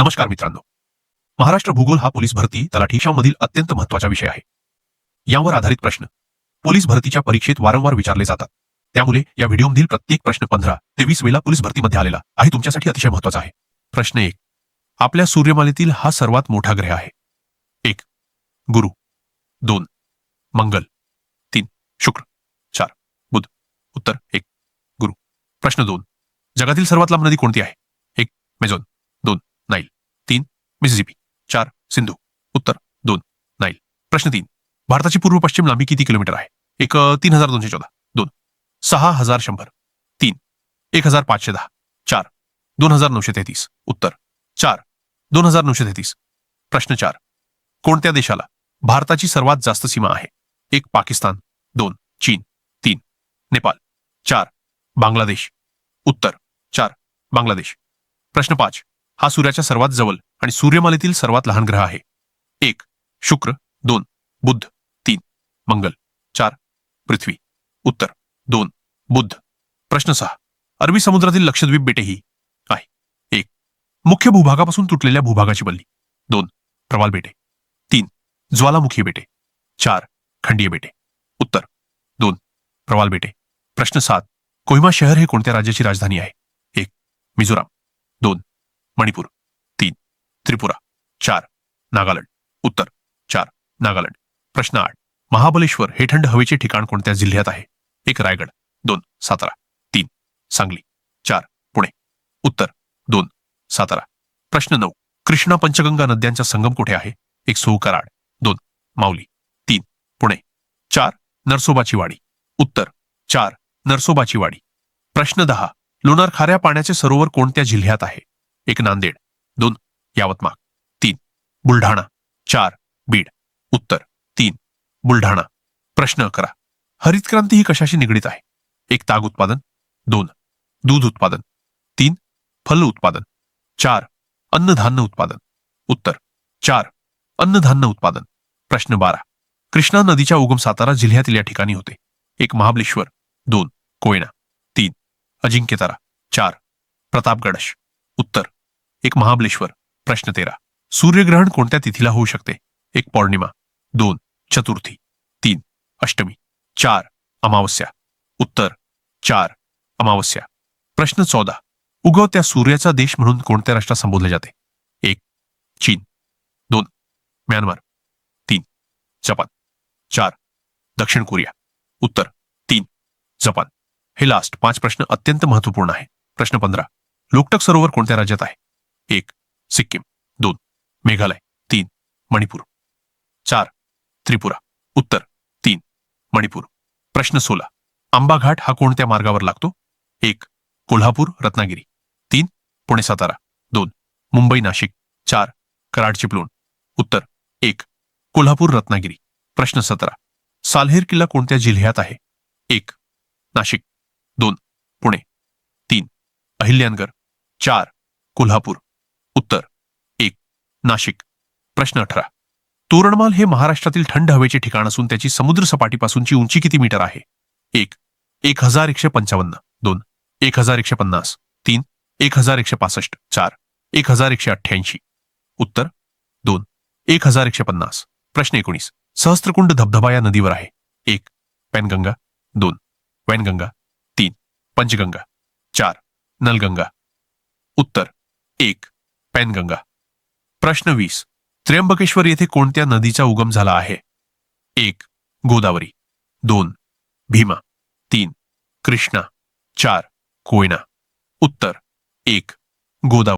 नमस्कार मित्रांनो. महाराष्ट्र भूगोल हा पोलीस भरती तलाठीशामधील अत्यंत महत्त्वाचा विषय आहे. यावर आधारित प्रश्न पोलीस भरतीच्या परीक्षेत वारंवार विचारले जातात. त्यामुळे या व्हिडिओमधील प्रत्येक प्रश्न 15 ते 20 वेळा पोलीस भरतीमध्ये आलेला आहे तुमच्यासाठी अतिशय महत्त्वाचा आहे. प्रश्न 1. आपल्या सूर्यमालेतील हा सर्वात मोठा ग्रह आहे. 1. गुरु, 2. मंगल, 3. शुक्र, 4. बुध. उत्तर 1. गुरु. प्रश्न 2. जगातील सर्वात लांब नदी कोणती आहे? 1. मेझोन, 2. नाईल, 3. मिसिसिपी, 4. सिंधू. उत्तर 2. नाईल. प्रश्न 3. भारताची पूर्व पश्चिम लांबी किती किलोमीटर आहे? 1. 3214, 2. 6100, 3. 1510, 4. 2933. उत्तर 4. 2933. प्रश्न 4. कोणत्या देशाला भारताची सर्वात जास्त सीमा आहे? 1. पाकिस्तान, 2. चीन, 3. नेपाळ, 4. बांगलादेश. उत्तर 4. बांगलादेश. प्रश्न 5. हा सूर्याच्या सर्वात जवळ आणि सूर्यमालेतील सर्वात लहान ग्रह आहे. 1. शुक्र, 2. बुध, 3. मंगल, 4. पृथ्वी. उत्तर 2. बुध. प्रश्न 6. अरबी समुद्रातील लक्षद्वीप बेटे ही आहे. 1. मुख्य भूभागापासून तुटलेल्या भूभागाची बल्ली, 2. प्रवाल बेटे, 3. ज्वालामुखी बेटे, 4. खंडीय बेटे. उत्तर 2. प्रवाल बेटे. प्रश्न 7. कोहिमा शहर हे कोणत्या राज्याची राजधानी आहे? 1. मिझोराम, 2. मणिपूर, 3. त्रिपुरा, 4. नागालँड. उत्तर 4. नागालँड. प्रश्न 8. महाबलेश्वर हे थंड हवेचे ठिकाण कोणत्या जिल्ह्यात आहे? 1. रायगड, 2. सातारा, 3. सांगली, 4. पुणे. उत्तर 2. सातारा. प्रश्न 9. कृष्णा पंचगंगा नद्यांचा संगम कुठे आहे? 1. सोह कराड, 2. माऊली, 3. पुणे, 4. नरसोबाची वाडी. उत्तर 4. नरसोबाची वाडी. प्रश्न 10. लोणार खाऱ्या पाण्याचे सरोवर कोणत्या जिल्ह्यात आहे? 1. नांदेड, 2. यवतमाळ, 3. बुलढाणा, 4. बीड. उत्तर 3. बुलढाणा. प्रश्न 11. हरित क्रांती ही कशाशी निगडीत आहे? 1. ताग उत्पादन, 2. दूध उत्पादन, 3. फल उत्पादन, 4. अन्नधान्य उत्पादन. उत्तर 4. अन्नधान्य उत्पादन. प्रश्न 12. कृष्णा नदीचा उगम सातारा जिल्ह्यातील या ठिकाणी होते. 1. महाबलेश्वर, 2. कोयना, 3. अजिंक्यतारा, 4. प्रतापगडश. उत्तर 1. महाबलेश्वर. प्रश्न 13. सूर्यग्रहण कोणत्या तिथीला होऊ शकते? 1. पौर्णिमा, 2. चतुर्थी, 3. अष्टमी, 4. अमावस्या. उत्तर 4. अमावस्या. प्रश्न 14. उगवत्या सूर्याचा देश म्हणून कोणत्या राष्ट्रात संबोधले जाते? 1. चीन, 2. म्यानमार, 3. जपान, 4. दक्षिण कोरिया. उत्तर 3. जपान. हे लास्ट 5 प्रश्न अत्यंत महत्त्वपूर्ण आहे. प्रश्न 15. लोकटक सरोवर कोणत्या राज्यात आहे? 1. सिक्कीम, 2. मेघालय, 3. मणिपूर, 4. त्रिपुरा. उत्तर 3. मणिपूर. प्रश्न 16. आंबा घाट हा कोणत्या मार्गावर लागतो? 1. कोल्हापूर रत्नागिरी, 3. पुणे सातारा, 2. मुंबई नाशिक, 4. कराड चिपळूण. उत्तर 1. कोल्हापूर रत्नागिरी. प्रश्न 17. साल्हेर किल्ला कोणत्या जिल्ह्यात आहे? 1. नाशिक, 2. पुणे, 3. अहिल्यानगर, 4. कोल्हापूर. उत्तर 1. नाशिक. प्रश्न 18. तोरणमाल हे महाराष्ट्रातील थंड हवेचे ठिकाण असून त्याची समुद्र सपाटीपासूनची उंची किती मीटर आहे? 1. 1155, 2. 1150, 3. 1165, 4. 1188. उत्तर 2. 1150. प्रश्न 19. सहस्त्रकुंड धबधबा या नदीवर आहे. 1. पेनगंगा, 2. वैनगंगा, 3. पंचगंगा, 4. नलगंगा. उत्तर 1. पेनगंगा. प्रश्न 20. त्र्यंबकेश्वर येथे कोणत्या नदीचा उगम झाला आहे? 1. गोदावरी, 2. भीमा, 3. कृष्णा, 4. कोयना. उत्तर 1. गोदावरी.